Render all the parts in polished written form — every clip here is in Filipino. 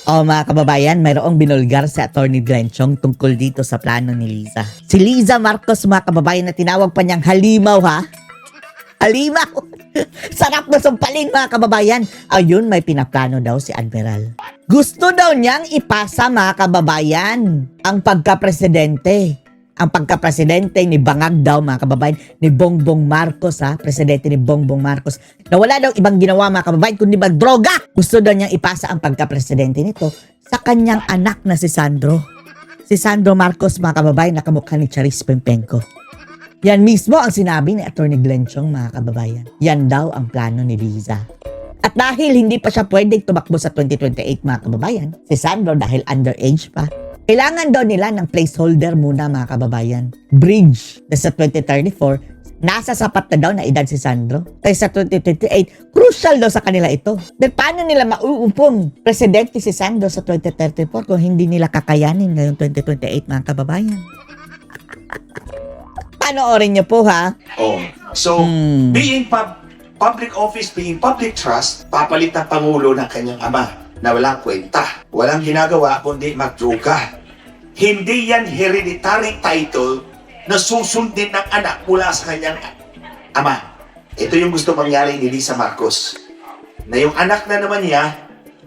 O mga kababayan, mayroong binulgar si Atty. Glenn Chong tungkol dito sa plano ni Liza. Si Liza Marcos, mga kababayan, na tinawag pa niyang halimaw, ha? Halimaw! Sarap na sampalin, mga kababayan. Ayun, may pinaplano daw si Admiral. Gusto daw niyang ipasa, mga kababayan, ang pagka-presidente. Ang pagka-presidente ni Bangag daw, mga kababayan, ni Bongbong Marcos, ha? Presidente ni Bongbong Marcos. Na wala daw ibang ginawa, mga kababayan, kundi magdroga. Gusto daw niyang ipasa ang pagka-presidente nito sa kanyang anak na si Sandro. Si Sandro Marcos, mga kababayan, nakamukha ni Charis Pempenko. Yan mismo ang sinabi ni Atty. Glenn Chong, mga kababayan. Yan daw ang plano ni Liza. At dahil hindi pa siya pwedeng tumakbo sa 2028, mga kababayan, si Sandro dahil underage pa, kailangan daw nila ng placeholder muna, mga kababayan. Bridge na sa 2034, nasa sapat na daw na edad si Sandro. Kaya sa 2028, crucial daw sa kanila ito. Then paano nila mauupong presidente si Sandro sa 2034 kung hindi nila kakayanin ngayong 2028, mga kababayan? Panoorin niyo po, ha? Oh. So, being public office, being public trust, papalit ng Pangulo ng kanyang ama na walang kwenta. Walang ginagawa kundi magdruga. Hindi yan hereditary title na susundin ng anak mula sa kanyang ama. Ito yung gusto mangyari ni Liza Marcos. Na yung anak na naman niya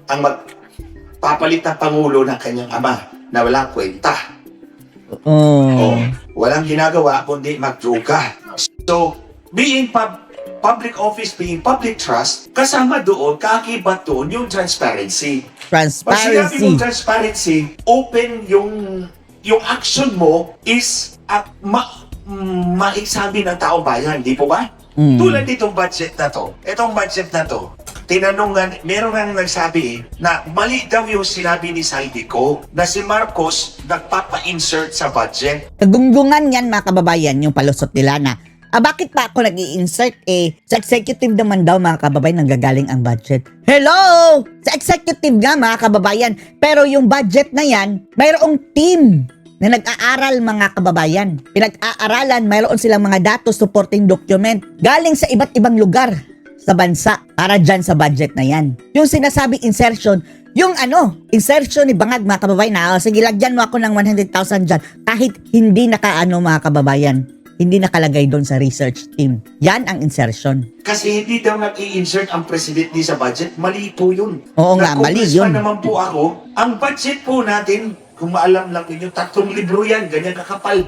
ang magpapalit ng Pangulo ng kanyang ama na walang kwenta. Oh. Walang ginagawa kundi magdruga. So, being public office, being public trust, kasama doon, kaakibat doon yung transparency. Pag sinabi mong transparency, open yung action mo is maisabi ng taong bayan, di po ba? Tulad ditong budget na to, itong budget na to, tinanungan, meron nang nagsabi na mali daw yung sinabi ni Saldico na si Marcos nagpapa-insert sa budget. Nagunggungan yan, mga kababayan, yung palusot nila na bakit pa ako nag-i-insert? Sa executive naman daw, mga kababayan, nanggagaling ang budget. Hello! Sa executive nga, mga kababayan. Pero yung budget na yan, mayroong team na nag-aaral, mga kababayan. Pinag-aaralan, mayroon silang mga datos, supporting document, galing sa iba't ibang lugar sa bansa para dyan sa budget na yan. Yung sinasabing insertion, yung insertion ni Bangag, mga kababayan, na sige, lagyan mo ako ng 100,000 dyan, kahit hindi mga kababayan. Hindi nakalagay doon sa research team. Yan ang insertion. Kasi hindi daw nag-i-insert ang presidente sa budget. Mali po yun. Oo nga, mali yun. naman po ako, ang budget po natin, kung maalam lang ninyo, 3 libro yan, ganyan kakapal.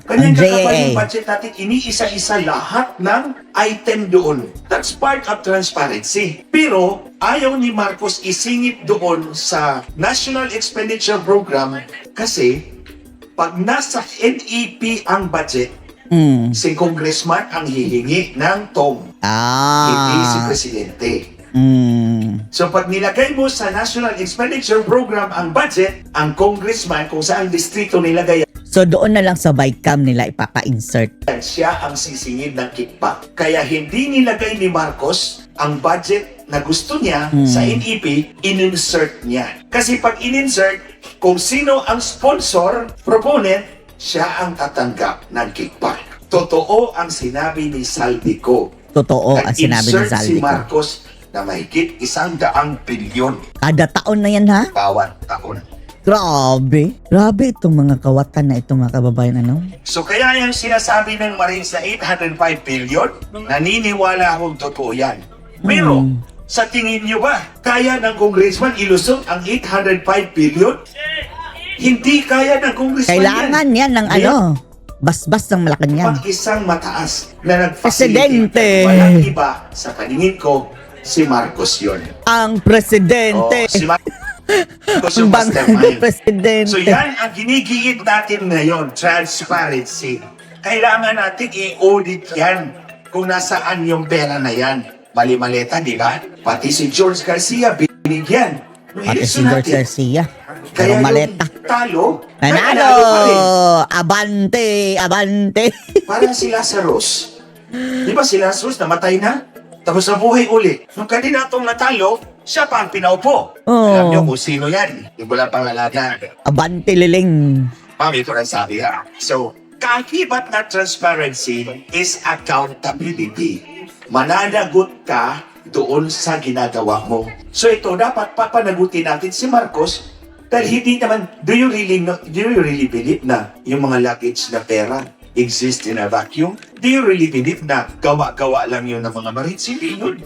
Ganyan kakapal yung budget natin, iniisa-isa lahat ng item doon. That's part of transparency. Pero, ayaw ni Marcos isingit doon sa National Expenditure Program kasi pag nasa NEP ang budget, si congressman ang hihingi ng TOM. Hindi si presidente. So pag nilagay mo sa National Expenditure Program ang budget, ang congressman kung saan distrito nilagay, so doon na lang sa BICAM nila ipapa-insert. siya ang sisingid ng kickback. Kaya hindi nilagay ni Marcos ang budget na gusto niya sa NEP, in-insert niya. Kasi pag in-insert, kung sino ang sponsor, proponent, siya ang tatanggap ng kickback. Totoo ang sinabi ni Saldico. Totoo ang sinabi ni Saldico. Si Marcos na mahigit 100 bilyon. Kada taon na yan, ha? Bawat taon. Grabe. Grabe itong mga kawatan na itong mga kababayan, So kaya yung sinasabi ng Marines na 805 billion, naniniwala akong totoo yan. Pero, sa tingin nyo ba, kaya ng congressman ilusot ang 805 billion? Hindi kaya ng congressman kailangan yan ng basbas ng Malacanang. Mag-isang mataas na Presidente. Walang iba, sa paningin ko, si Marcos yun. Ang presidente. Si Marcos yung mastermind. Presidente. So yan ang ginigiit natin ngayon, transparency. Kailangan natin i-audit yan kung nasaan yung pera na yan. Mali-maleta, di ba? Pati si George Garcia, binigyan. Pati si George Garcia. Pero Kaya maleta. yung talo, Nanalo! Abante! Abante! parang si Lazarus. Di ba si Lazarus namatay na? Tapos nabuhay uli. Nung kandidatong natalo, siya pa ang pinaupo. Alam niyo kung sino yan. Yung wala pangalaga. Abante liling. Mami, ito ang sabi ha. So, kaakibat na transparency is accountability. Mananagot ka doon sa ginagawa mo. So ito, dapat papanagutin natin si Marcos dahil hindi naman, do you really believe na yung mga luggage na pera exist in a vacuum? Do you really believe na gawa-gawa lang yun ng mga marits? Hindi yun.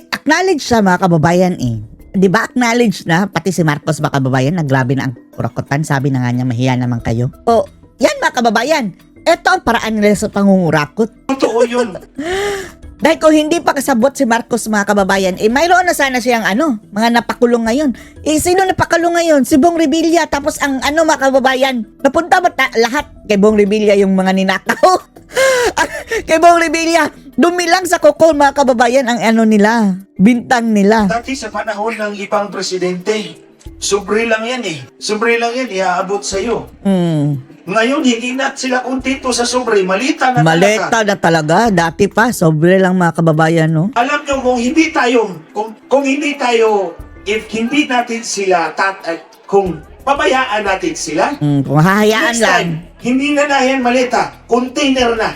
Acknowledge siya mga kababayan eh. Di ba acknowledge na pati si Marcos mga kababayan na grabe na ang kurakutan, sabi na nga niya mahiya naman kayo. O, yan mga kababayan, ito ang paraan nila sa pangungurakot. Totoo yun. Dahil kung hindi pa kasabot si Marcos mga kababayan, mayroon na sana siyang mga napakulong ngayon. Sino napakulong ngayon? Si Bong Revilla. Tapos ang mga kababayan, napunta ba lahat kay Bong Revilla yung mga ninakaw? Kay Bong Revilla, dumilang sa kukol mga kababayan ang nila, bintang nila. Dati sa panahon ng ibang presidente, sobre lang yan eh. Sobre lang yan, iaabot sa'yo. Ngayon, hindi na sila kontento sa sobre. Malita na talaga. Maleta na talaga. Dati pa, sobre lang mga kababayan, no? Alam nyo, kung hindi tayo, if hindi natin sila, kung pabayaan natin sila, Kung hahayaan next lang. time, hindi na yan maleta. Container na.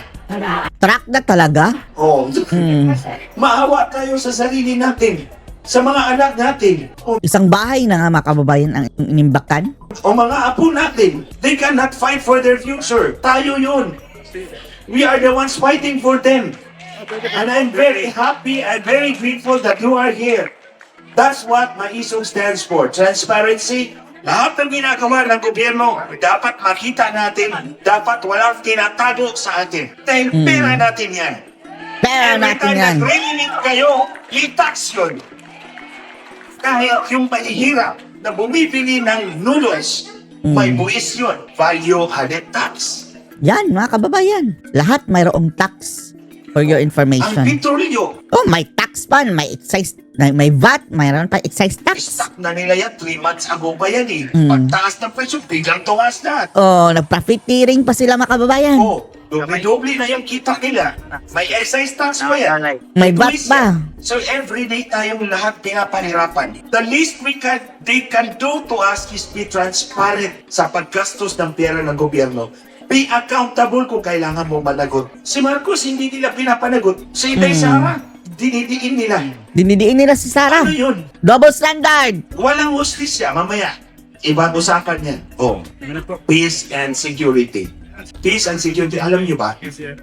Truck na talaga. Oh. Maawa tayo sa sarili natin. Sa mga anak natin. Isang bahay na nga mga kababayan ang inimbakan. O mga apo natin, they cannot fight for their future. Tayo yun. We are the ones fighting for them. And I'm very happy and very grateful that you are here. That's what Maisog stands for. Transparency. Lahat ng ginagawa ng gobyerno, dapat makita natin, dapat walang tinatago sa atin. Dahil pera natin yan. Pera natin yan. Every time nag-release kayo, i-tax yun. Kahit yung mahihirap na bumibili ng noodles, may buwis yun. Value added tax. Yan mga kababayan. Lahat mayroong tax. For your Ang information. petrolyo, Oh, may tax pa, may excise, may VAT, mayroon pa excise tax. stock na nila yan, 3 months ago pa yan eh. Pagtaas ng presyo, biglang tumas na. Oh, nag-profiteering pa sila mga kababayan. Oh, doble na yung kita nila. May excise tax pa yan. May VAT Tuwis pa. yan. So everyday tayong lahat pinapahirapan. The least they can do to us is be transparent sa paggastos ng pera ng gobyerno. Be accountable kung kailangan mo managot. Si Marcos, hindi nila pinapanagot. Sa Inday Sara, dinidiin nila. Dinidiin nila si Sarah. Ano yun? Double standard. Walang hustisya, mamaya. Ibang usapan yan. Oh, peace and security. Peace and security, alam niyo ba?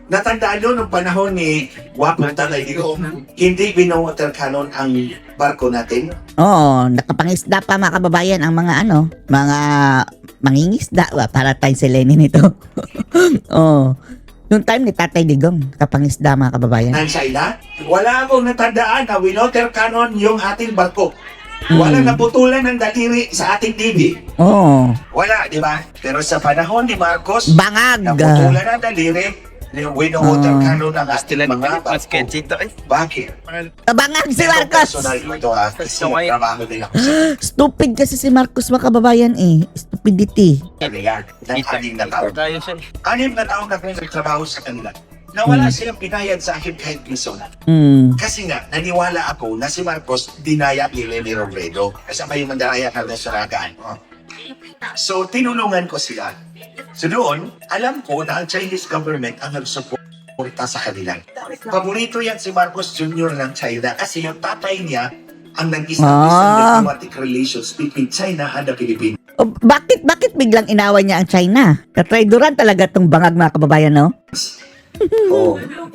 Natandaan nyo nung panahon ni Wapong Tatay Digong, hindi bino-water cannon ang barko natin. Oo, nakapangisda pa mga kababayan ang mga mga mangingisda. Para tayo si Lenin ito. Oo. Yung time ni Tatay Digong, nakapangisda mga kababayan. Ng China, wala akong natandaan na winoter cannon yung ating barko. Wala naputulan ng daliri sa ating TV. Oo. Wala, di ba? Pero sa panahon ni Marcos, Bangag. naputulan ng daliri, yung winoter cannon ng ating mga barko. Bakit? Bangag si Marcos. Personal ito ha, kasi trabaho din ako sa Stupid kasi si Marcos mga kababayan eh. Stupidity. kanila ng anim na taon. Anim na taon na nagtrabaho sa kanila. Nawala silang pinayad sa akin kahit piso na. Kasi nga, naniwala ako na si Marcos dinaya ni Lenny Robredo. Kasama yung mandaraya ka na sa ragaan. So, tinulungan ko sila. So doon, alam ko na ang Chinese government ang nagsuporta sa kanila. Paborito yan si Marcos Jr. ng China kasi yung tatay niya ang nag-establish ng diplomatic relations between China and the Philippines. O, bakit biglang inaway niya ang China? Katraidoran talaga tong bangag mga kababayan, no?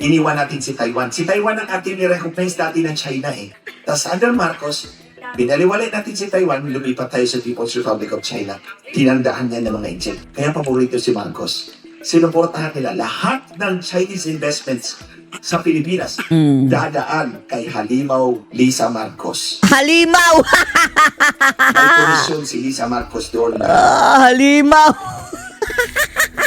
Iniwan natin si Taiwan. Si Taiwan ang ating ni-recognize natin ng China eh. Tapos under Marcos, binaliwalay natin si Taiwan, lumipat tayo sa People's Republic of China. Tinandaan niya ng mga agent. Kaya paborito si Marcos. Sinuportahan nila lahat ng Chinese investments sa Pilipinas. Dadaan kay Halimaw Lisa Marcos. Halimaw! May komisyon si Lisa Marcos doon. Halimaw!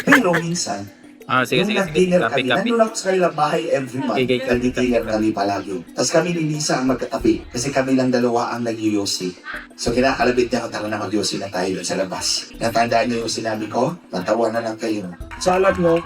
Pero minsan, nung nag-dinner kami, nandun ako sa kanilang bahay every month. Nag-dinner kami palagi. Tapos kami ni Lisa ang magkatabi. Kasi kami lang dalawa ang nag-UC. So kinakalabit niya ako, tara na mag-UC na tayo doon sa labas. Natandaan niyo yung sinabi ko? Natawa na lang kayo. So alam mo,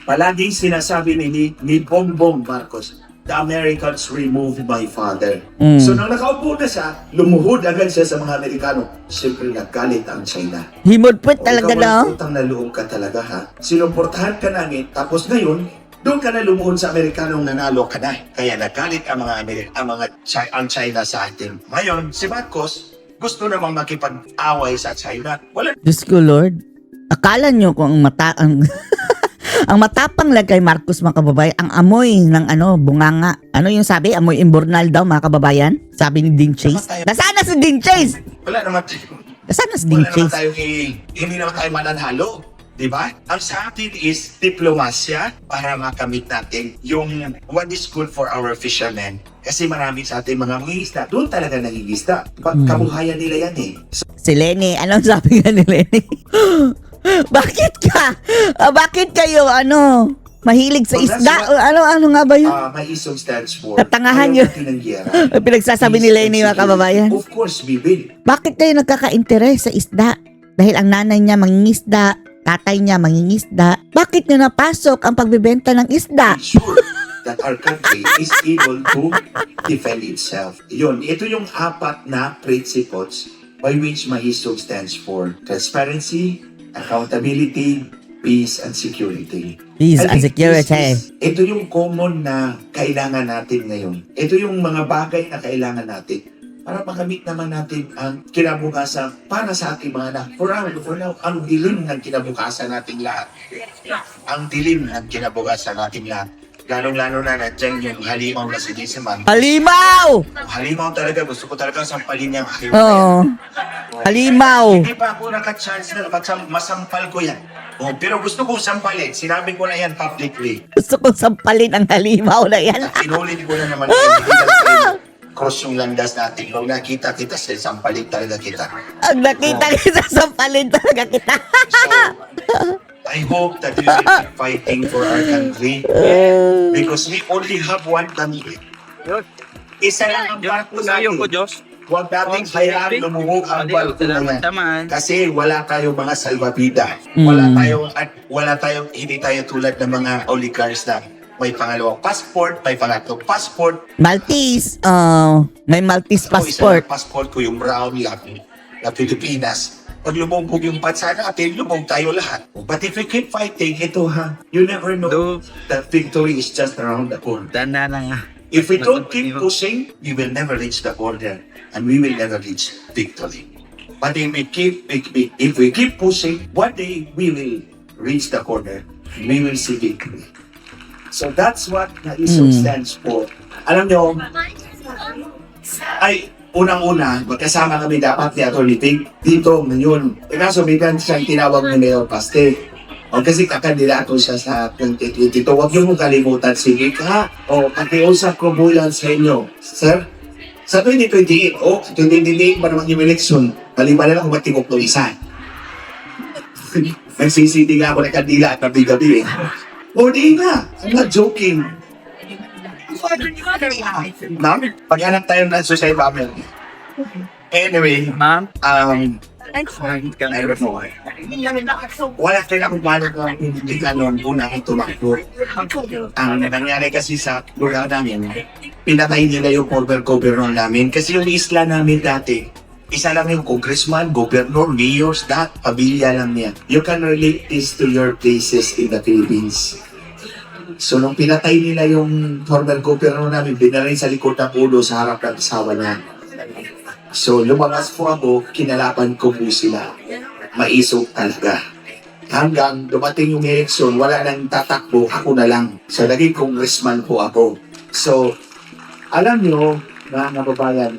palaging sinasabi ni Bongbong Marcos, the Americans removed my father. So nung nakaupo na siya, lumuhod agad siya sa mga Amerikano. Siyempre naggalit ang China. Himodput talaga, Ikaw no? walang utang na loob ka talaga ha. Sinuportahan ka namin, tapos ngayon, Doon ka na lumuhod sa Amerikanong nanalo ka na. Kaya nagalit ang ang China sa atin. Ngayon, si Marcos, gusto namang makipag-away sa China. Wala. Diyos ko, Lord. Akala nyo kung ang matapang lang kay Marcos, mga kababayan, ang amoy ng bunganga. Ano yung sabi? Amoy imbornal daw, mga kababayan? Sabi ni Dean Chase. Nasaan na si Dean Chase? Wala naman Nasaan na si Dean naman Chase? tayo hindi naman tayo mananalo. Diba? Ang sa atin is diplomasya para makamit natin yung what is good for our fishermen. Kasi marami sa ating mga mangingisda, doon talaga nangingisda. Kabuhayan nila yan eh. Si Lenny, anong sabi nga ni Lenny? Bakit ka? Bakit kayo, mahilig sa Well, that's isda? Ano nga ba yun? Maisog stands for Katangahan ayaw yun. natin ng giyera. Pinagsasabi ni Lenny, mga kababayan. Of course, we will. Bakit kayo nagkaka-interes sa isda? Dahil ang nanay niya mangingisda, tatay niya mangingisda. Bakit niyo napasok ang pagbebenta ng isda? Sure that our country is able to defend itself. Ito yung apat na principles by which Mahisog stands for: transparency, accountability, peace, and security. Peace I and think security. ito yung common na kailangan natin ngayon. Ito yung mga bagay na kailangan natin para makamit naman natin ang kinabukasan para sa ating mga anak. For now, ang dilim ng kinabukasan nating lahat. Ang dilim ng kinabukasan nating lahat. Lalong-lalo na nandiyan yung halimaw na si Disiman. Halimaw! Halimaw talaga, gusto ko talaga sampalin niyang halimaw. Oo. Halimaw. Hindi pa ako naka-chance na masampal ko yan. Pero gusto kong sampalin. Sinabi ko na yan publicly. Gusto kong sampalin ang halimaw na yan. Pinulit ko na naman yan. Cross yung landas natin. Pag nakita kita, sampalin talaga kita. Ang nakita kita, sampalin talaga kita. So, I hope that we will keep fighting for our country because we only have one country. Isa lang ang barko natin. Huwag nating hayaan lumuhog ang barko naman. Kasi wala tayong mga salvavida. Wala tayong, hindi tayo tulad ng mga oligarchs na may pangalawang passport, may pangatlong passport. Maltese. May Maltese Ako, isa passport. lang passport ko yung brown lang na Pilipinas. Pag lumubog yung bansa natin, lumubog tayo lahat. But if we keep fighting, you never know that victory is just around the corner. If we don't keep pushing, we will never reach the border and we will never reach victory. But if we keep pushing, one day we will reach the corner and we will see victory. So that's what Naisog stands for. Alam nyo, unang-una, magkasama kami dapat ni Atty. Pig dito ngayon. Kaso bigan siyang tinawag ni Mayor Paste. Kasi kakandidato siya sa 2022. Huwag niyo mong kalimutan. Sige ka. Pakiusap ko bulan sa inyo. Sir, sa 2028, 2028 ba naman yung election? Kaliban na lang kung matigok ng isa. Nagsisiti nga ako ng kandila at nabigabi eh. Di nga. I'm not joking. Ma'am, paghanap tayo ng suicide bomber. Anyway, Ma'am? I don't know. Wala tayo akong paano kung hindi ka noon una ang tumakbo. Ang nangyari kasi sa lugar namin, pinatay nila yung former governor namin kasi yung isla namin dati, isa lang yung congressman, governor, mayors, pamilya lang niya. You can relate this to your places in the Philippines. So, nung pinatay nila yung former governor namin, binalay sa likod ng ulo sa harap ng asawa niya. So, lumabas po ako, kinalaban ko po sila. Maisog talaga. Hanggang dumating yung election, wala nang tatakbo, ako na lang. So, naging congressman po ako. So, alam nyo, mga kababayan,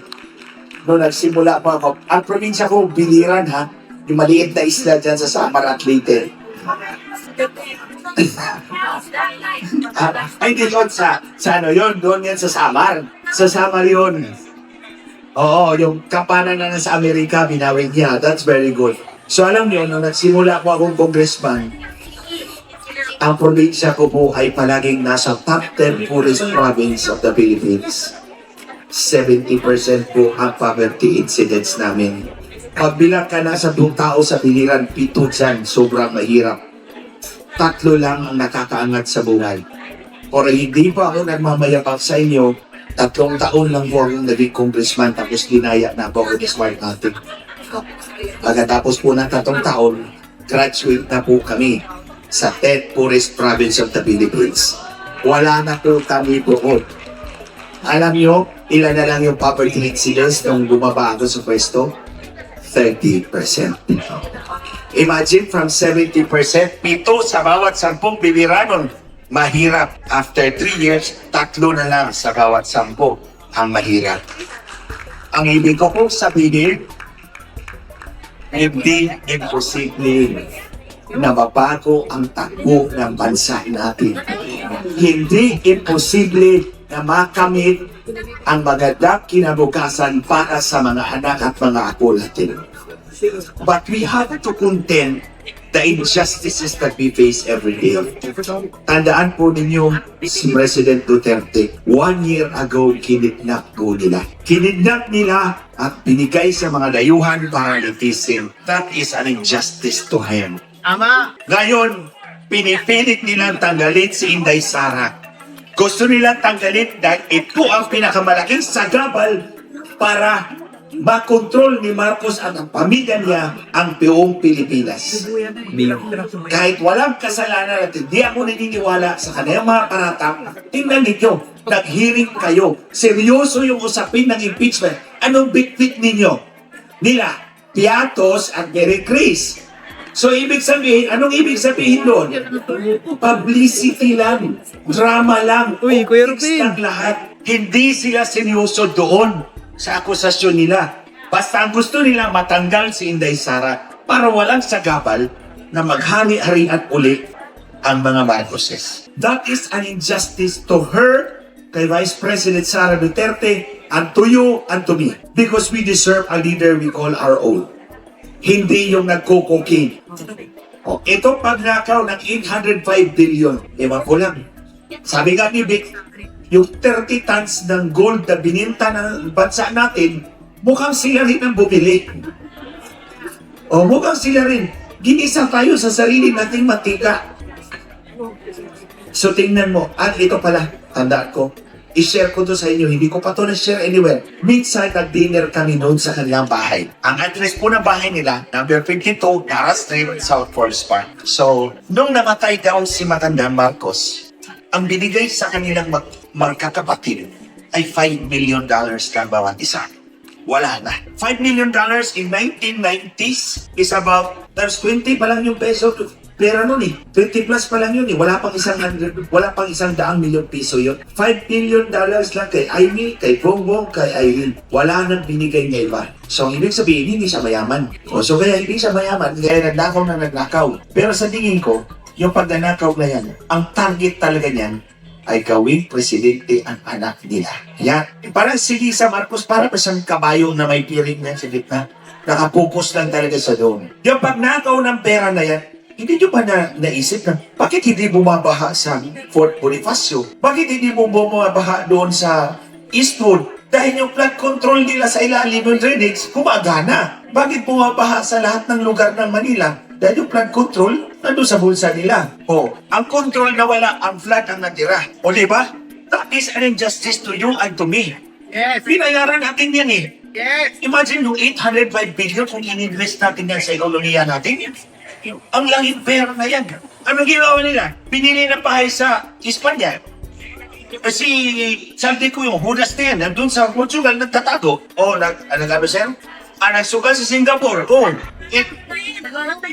noong nagsimula pa ako, ang probinsya ko, Biliran ha, yung maliit na isla dyan sa Samar at Leyte. Ay, di doon sa ano yun, doon yan sa Samar. Sa Samar yun. Oo, yung kampanan na sa Amerika, binawin niya. That's very good. So alam niyo, nung nagsimula po akong congressman, ang probinsya ko po ay palaging nasa top 10 poorest province of the Philippines. 70% po ang poverty incidence namin. Pagbilang ka na sa 2 tao sa Biliran, 7 dyan, sobrang mahirap. 3 lang ang nakakaangat sa buhay. Or hindi pa ako nagmamayabang sa inyo, 3 taon lang po akong naging congressman tapos dinaya na po ako ni Smart natin. Pagkatapos po ng 3 taon, graduate na po kami sa 10th poorest province of the Philippines. wala na po kami doon. Alam nyo, ilan na lang yung property sales nung bumaba ako sa pwesto? 30%. Imagine from 70%, 7 sa bawat 10 bibira nun. Mahirap. After 3 years, 3 na lang sa bawat 10 ang mahirap. Ang ibig ko kong sabihin, hindi imposible na mabago ang takbo ng bansa natin. Hindi imposible na makamit ang magandang kinabukasan para sa mga anak at mga apo natin. But we have to contend the injustices that we face every day. Tandaan po ninyo si President Duterte, 1 year ago, kinidnap po nila. Kinidnap nila at binigay sa mga dayuhan para litisin. That is an injustice to him. Ama! Ngayon, pinipilit nilang tanggalin si Inday Sara. Gusto nilang tanggalin dahil ito ang pinakamalaking sagabal para makontrol ni Marcos at ang pamilya niya ang buong Pilipinas. Kahit walang kasalanan at hindi ako naniniwala sa kanyang mga paratang, tingnan ninyo, nag-hearing kayo. Seryoso yung usapin ng impeachment. Anong bitbit ninyo? Nila, Piatos at Mary Chris. So, ibig sabihin, anong ibig sabihin doon? Publicity lang. Drama lang. Uy, Kuya Optics Rupin. lang lahat. Hindi sila seryoso doon sa akusasyon nila. Basta ang gusto nila matanggal si Inday Sara para walang sagabal na maghari-harian ulit ang mga Marcoses. That is an injustice to her, kay Vice President Sara Duterte, and to you and to me. Because we deserve a leader we call our own. Hindi yung nagkukuking. Ito pagnakaw ng 805 billion. Ewan ko lang. Sabi nga ni Vic, yung 30 tons ng gold na bininta ng bansa natin, mukhang sila rin ang bumili. O mukhang sila rin. Ginisa tayo sa sarili nating matika. So tingnan mo, ito pala, tandaan ko, i-share ko to sa inyo, hindi ko pa to na-share anywhere. Minsan nag-dinner kami noon sa kanilang bahay. Ang address po ng bahay nila, number 52, Nara Street, South Forest Park. So, nung namatay daw si Matanda Marcos, ang binigay sa kanilang magkakapatid ay $5 million lang bawat isa. Wala na. $5 million in 1990s is about, there's 20 pa lang yung peso. Pera nun eh. 20 plus pa lang yun eh. Wala pang isang 100, wala pang 100 milyong piso yun. $5 million lang kay Amy, kay Bongbong, kay Irene. Wala nang binigay niya iba. So, ang ibig sabihin, hindi siya mayaman. So, kaya hindi siya mayaman, kaya nagnakaw na nagnakaw. Pero sa tingin ko, yung pagnanakaw na yan, ang target talaga niyan ay gawing presidente ang anak nila. Yan. Parang si Lisa Marcos, para pa siyang kabayo na may piring na sa gitna. Nakapokus lang talaga sa doon. Yung pagnakaw ng pera na yan, hindi nyo ba naisip na bakit hindi bumabaha sa Fort Bonifacio? Bakit hindi bumabaha doon sa Eastwood? Dahil yung flood control nila sa ilalim ng drainage, gumagana. Bakit bumabaha sa lahat ng lugar ng Manila? Dahil yung flood control, nandun sa bulsa nila. Ang control na wala, ang flood ang natira. O diba? That is an injustice to you and to me. Yes! Pinayaran natin yan eh. Yes! Imagine yung 805 billion kung in-invest natin yan sa ekonomiya natin. Ang langit pera na yan. Anong ginawa nila? Pinili na bahay sa Espanya. Si sabi ko yung Judas na yan, nandun sa Portugal, nagtatago. Nagsabi sir? Nagsugal sa Singapore.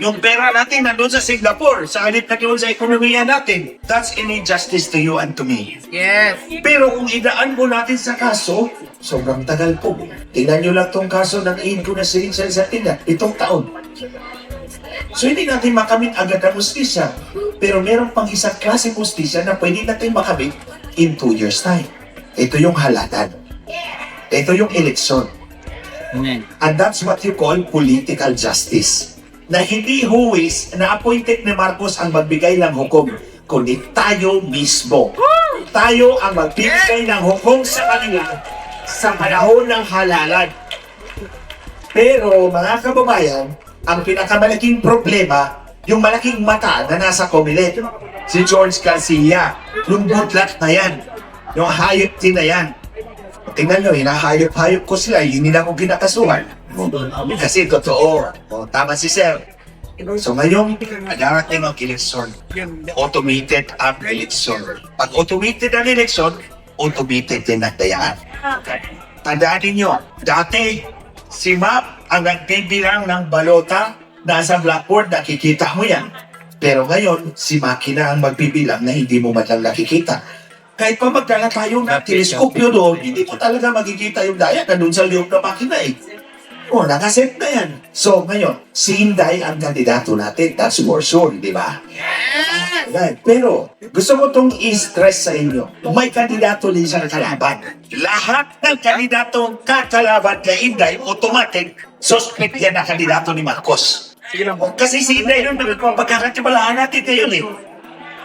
Yung pera natin nandun sa Singapore, sa halip na yun sa ekonomiya natin. That's an injustice to you and to me. Yes! Pero kung idaan mo natin sa kaso, sobrang tagal po. Tingnan nyo lang tong kaso ng aid ko na siling sa Argentina, itong taon. So hindi natin makamit agad ang justisya. Pero meron pang isang klaseng justisya na pwede natin makamit in 2 years time. Ito yung halalan. Ito yung eleksyon. Amen. And that's what you call political justice. Na hindi huwis na appointed ni Marcos ang magbigay ng hukom, kundi tayo mismo. Tayo ang magbigay ng hukom sa kanila sa panahon ng halalan. Pero mga kababayan, ang pinakamalaking problema, yung malaking mata na nasa Comelec, si George Garcia, yung budlat na yan, yung hayop din na yan. Tingnan nyo, hinahayop-hayop ko sila, hindi nila ko ginakasuhan. Kasi totoo, tama si Sir, So ngayon, darating ang eleksyon. Automated ang eleksyon. Pag automated ang eleksyon, automated din ang dayaan. Tandaan ninyo, dati si Map ang nagbibilang ng balota, nasa blackboard, nakikita mo yan. Pero ngayon, si Makina ang magbibilang na hindi mo man lang nakikita. Kahit pa magdala tayo ng teleskopyo doon, hindi mo talaga makikita yung daya na doon sa loob ng makina eh. O, nakaset na yan. So, ngayon, si Inday ang kandidato natin. That's for sure, di ba? Right. Pero, gusto ko itong i-stress sa inyo. May kandidato din sa kalaban. Lahat ng kandidatong kakalaban kay Inday, automatic, suspect yan na kandidato ni Marcos. Kasi si Inday, pagkakatibalaan natin ngayon eh.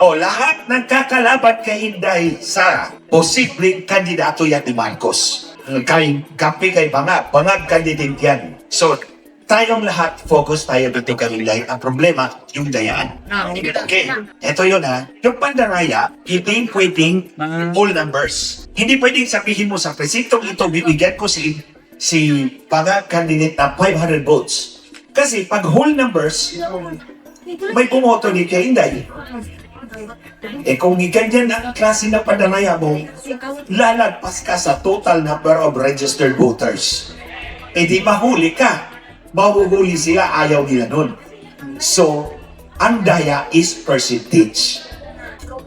O, lahat ng kakalaban kay Inday sa posibleng kandidato yan ni Marcos. Kapi kay Bangag candidate yan. So, tayong lahat, focus tayo dito kay Inday. Ang problema, yung dayaan. Okay, eto yun ha. Yung pandaraya, hindi pwedeng all numbers. Hindi pwedeng sabihin mo sa presintong ito, bibigyan ko si Bangag candidate na 500 votes. Kasi pag whole numbers, may pumoto ni kay Inday. Eh kung ganyan ang klase na pandaraya mo, lalagpas ka sa total number of registered voters. Eh di mahuli ka. Mahuhuli sila, ayaw nila nun. So, ang daya is percentage.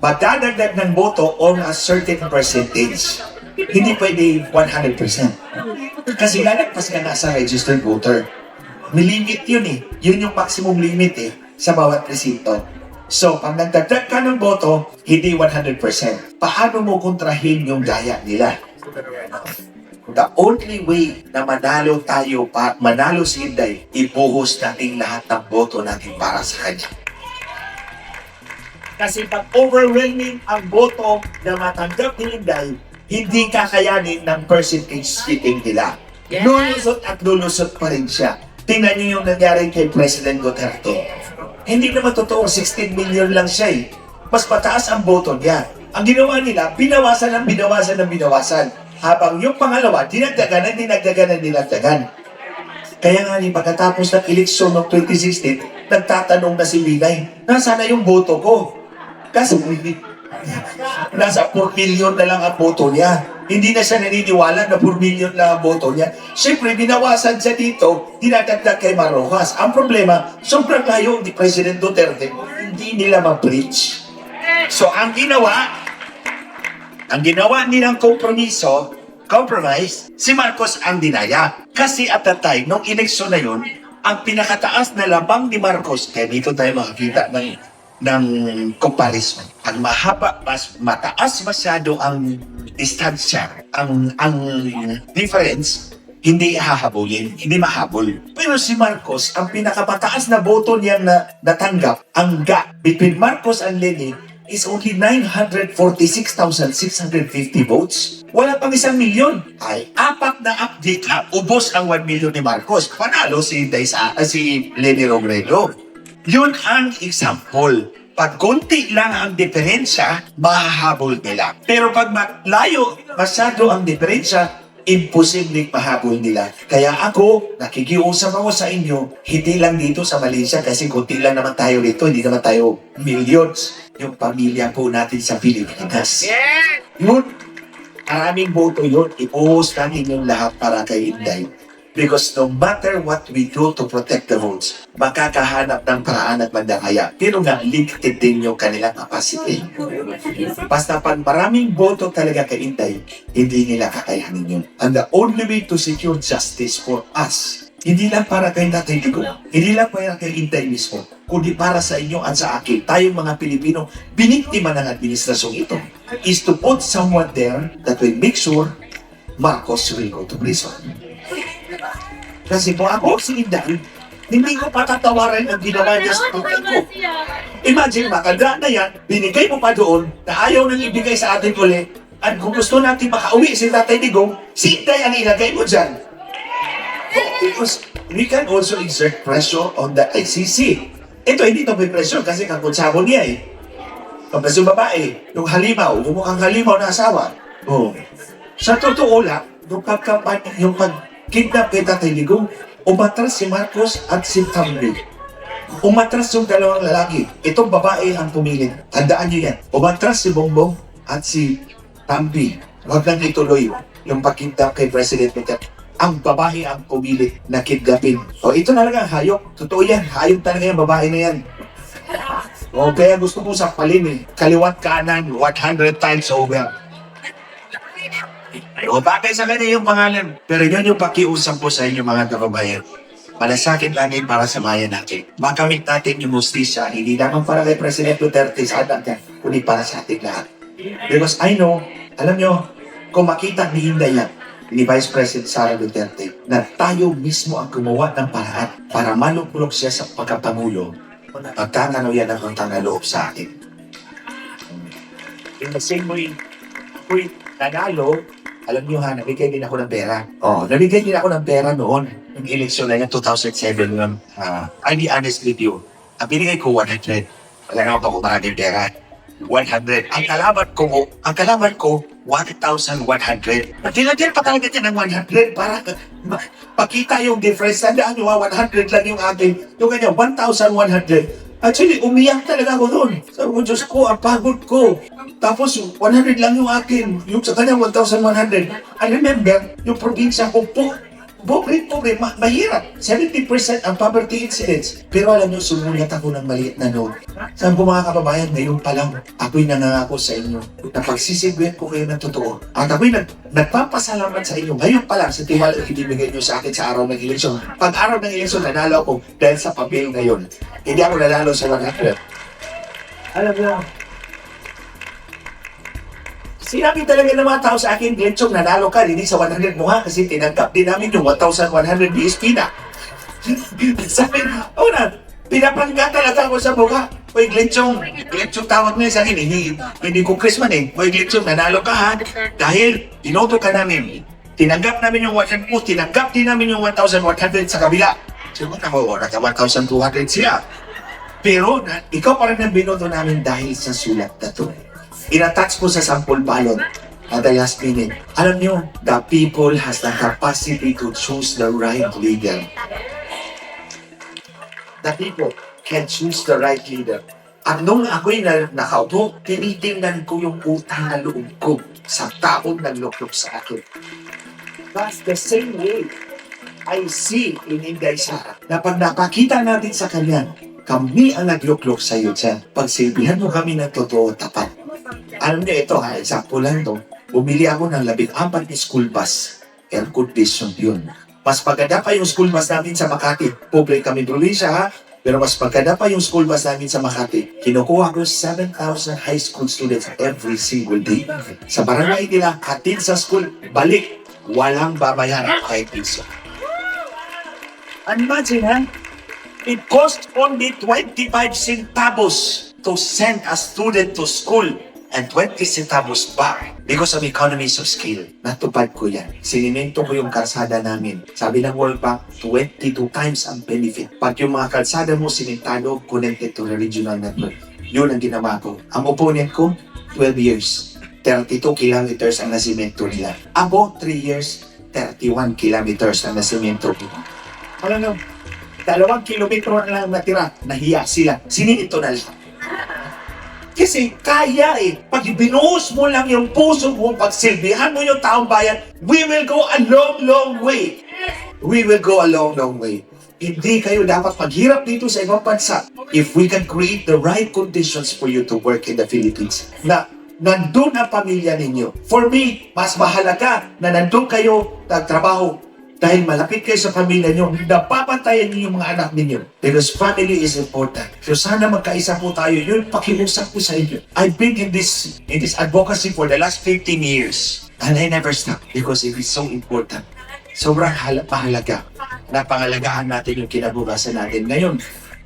Madadagdag ng boto on a certain percentage. Hindi pwede 100%. Kasi lalagpas ka na sa registered voter. May limit yun eh. Yun yung maximum limit eh sa bawat presinto. So, pag nagdagdag ka ng boto, hindi 100%. Paano mo kontrahin yung daya nila? The only way na manalo tayo, manalo si Inday, ibuhos natin lahat ng boto natin para sa kanya. Kasi pag overwhelming ang boto na matanggap ni Inday, hindi kakayanin ng percentage splitting nila. Lulusot at lulusot pa rin siya. Tingnan niyo yung nangyari kay President Duterte. Hindi naman totoo, 16 million lang siya eh. Mas pataas ang boto niya. Ang ginawa nila, binawasan ng binawasan ng binawasan. Habang yung pangalawa, dinagdagan. Kaya nga ni pagkatapos ng eleksyon ng 2016, nagtatanong na si Binay, nasaan na yung boto ko? Kasi nasa 4 million na lang ang boto niya. Hindi na siya naniniwala na 4 million na ang boto niya. Siyempre, binawasan siya dito, dinadagdag kay Marojas. Ang problema, sobrang layo ni President Duterte, hindi nila ma-breach. So, ang ginawa nilang compromise, si Marcos ang dinaya. Kasi at the time, nung eleksyon na yun, ang pinakataas na labang ni Marcos, kaya dito tayo makakita ng comparison. Pag mahaba, mas mataas masyado ang distansya, ang difference, hindi hahabulin, hindi mahabol. Pero si Marcos, ang pinakapataas na boto niyang natanggap, ang gap between Marcos and Lenin is only 946,650 votes. Wala pang 1 milyon. Ay, apat na update na, ubos ang 1 million ni Marcos. Panalo si Leni Robredo. Yun ang example. Pag konti lang ang diferensya, mahahabol nila. Pero pag malayo masyado ang diferensya, imposibleng mahabol nila. Kaya ako, nakikiusap ako sa inyo, hindi lang dito sa Malaysia kasi konti lang naman tayo dito, hindi naman tayo millions. Yung pamilya po natin sa Pilipinas. Yun, maraming boto yun. Ipost natin yung lahat para kay Inday. Because no matter what we do to protect the votes, makakahanap ng paraan at mandakaya. Pero nga, limited din yung kanilang capacity. Basta pag maraming boto talaga kay Inday, hindi nila kakayanin yun. And the only way to secure justice for us, hindi lang para kay Tatay Digong, hindi lang para kay Inday mismo, kundi para sa inyo at sa akin, tayong mga Pilipino, biniktima ng administrasyong ito, is to put someone there that will make sure Marcos will go to prison. Kasi kung ako si Inday, hindi ko patatawaran ang ginawa niya sa tutay ko. Imagine, makadaan na yan, binigay mo pa doon, na ayaw nang ibigay sa atin ulit, at kung gusto natin makauwi si Tatay Digong, si Inday ang ilagay mo dyan. Because we can also exert pressure on the ICC. Ito, hindi ito may pressure kasi kakunsabo niya eh. Kapag yung babae, yung halimaw, umukhang halimaw na asawa. Oh. Sa totoo lang, yung pag-kidnap kay Tatay Digong, umatras si Marcos at si Tambi. Umatras yung dalawang lalaki. Itong babae ang pumilit. Tandaan nyo yan. Umatras si Bongbong at si Tampi. Huwag nang ituloy yung pagkidnap kay President Duterte. Ang babae ang pumilit na kidnapin. O ito talaga, hayop. Totoo yan. Hayop talaga yung babae na yan. O kaya gusto ko sa palin kaliwat kanan, 100 times over. O bakit sa kanya yung pangalan? Pero yun yung pakiusap ko sa inyo mga kababayan. Malasakit namin para sa bayan natin. Makamit natin yung justisya, hindi naman para kay President Duterte sa atin, kundi para sa ating lahat. Because I know, alam nyo, kung makita ni Inday yan, ni Vice President Sara Duterte, na tayo mismo ang gumawa ng paraan para malupulok siya sa pagkapangulo, pagkakano yan ang tangaloob sa atin. In the same way, ako'y nanalo, alam nyo ha, nabigay din ako ng pera. Nabigay din ako ng pera noon. Yung eleksyon na yan, 2007 yun. I'll be honest with you. Ang binigay ko, 100. Wala naman pa ko maraming pera. 100. Ang kalaban ko, 1,100. Tinadil pa talaga niya ng 100 para pakita yung difference. Tandaan nyo ha, 100 lang yung akin. Yung kanya, 1,100. Actually, umiyak talaga ako doon. Sabi ko, Diyos ko, ang pagod ko. Tapos, 100 lang yung akin. Yung sa kanya, 1,100. I remember, yung probinsya ko po, pobre, mahirap. 70% ang poverty incidence. Pero alam nyo, sumulat ako ng maliit na note. Sabi ko mga kababayan, ngayon pa lang, ako'y nangangako sa inyo na pagsisigwin ko kayo ng totoo. At ako'y nagpapasalamat sa inyo ngayon pa lang sa tiwala na ibibigay nyo sa akin sa araw ng eleksyon. Pag araw ng eleksyon, nanalo ako dahil sa papel ngayon. Hindi ako nanalo sa 100. Alam nyo, sinabi talaga ng mga tao sa akin, Glenchong, nanalo ka, hindi sa 100 mo ha, kasi tinanggap din namin yung 1,100 BSP na. Sabi, pinapangga talaga ako sa mukha. Uy, Glenchong tawag niya sa akin, hindi ko Christmas eh. Uy, Glenchong, nanalo ka ha, dahil tinoto ka namin. Tinanggap namin yung 100 mo, tinanggap din namin yung 1,100 sa kabila. Siguro naka 1,200 siya. Pero, ikaw pa rin ang binoto namin dahil sa sulat na to. In-attach ko sa sample ballot at the last minute. Alam nyo, the people has the capacity to choose the right leader. The people can choose the right leader. At nung ako'y nakaupo, tinitingnan ko yung utang na loob ko sa taong nagluklok sa akin. That's the same way I see in Inday Sara na pag napakita natin sa kanya, kami ang nagluklok sa iyo dyan. Pagsilbihan mo kami ng totoo tapat. Alam niyo ito ha, example lang to. Bumili ako ng 14 school bus. Air condition yun. Mas maganda pa yung school bus namin sa Makati. Pobre kami probinsya ha. Pero mas maganda pa yung school bus namin sa Makati. Kinukuha ko 7,000 high school students every single day. Sa barangay nila, hatid sa school, balik. Walang babayaran kahit piso. And imagine ha, it cost only 25 centavos to send a student to school and 20 centavos back because of economies of scale. Natupad ko yan. Sinimento ko yung kalsada namin. Sabi ng World Bank, 22 times ang benefit. Pag yung mga kalsada mo sinintado, connected to the regional network. Yun ang ginawa ko. Ang opponent ko, 12 years. 32 kilometers ang nasimento nila. Ako, 3 years, 31 kilometers ang nasimento ko. Alam mo, 2 kilometro na lang natira. Nahiya sila. Sininito na lang. Kasi kaya eh. Pag binuhos mo lang yung puso mo, pagsilbihan mo yung taong bayan, we will go a long, long way. We will go a long, long way. Hindi kayo dapat maghirap dito sa ibang bansa if we can create the right conditions for you to work in the Philippines. Na nandun ang pamilya ninyo. For me, mas mahalaga na nandun kayo nagtrabaho dahil malapit kayo sa pamilya nyo, napapantayan niyo yung mga anak ninyo. Because family is important. So sana magkaisa po tayo. Yun, pakiusap ko sa inyo. I've been in this advocacy for the last 15 years. And I never stop because it is so important. Sobrang mahalaga na pangalagaan natin yung kinabukasan natin. Ngayon,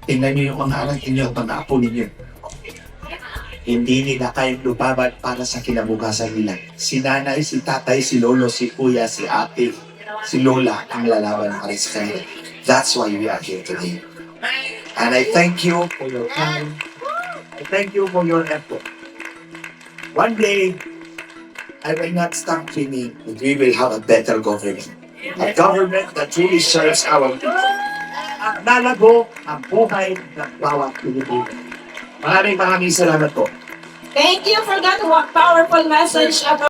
tingnan niyo yung mga anak ninyo at mga apo ninyo. Hindi nila kayang lumaban para sa kinabukasan nila. Si nanay, si tatay, si lolo, si kuya, si ate, si lola ang lalaban para sa kanila. That's why we are here today. And I thank you for your time. I thank you for your effort. One day, I will not stop dreaming that we will have a better government. A government that truly serves our people. nalago ang buhay ng bawat Pilipino. Maraming salamat po. Thank you for that powerful message about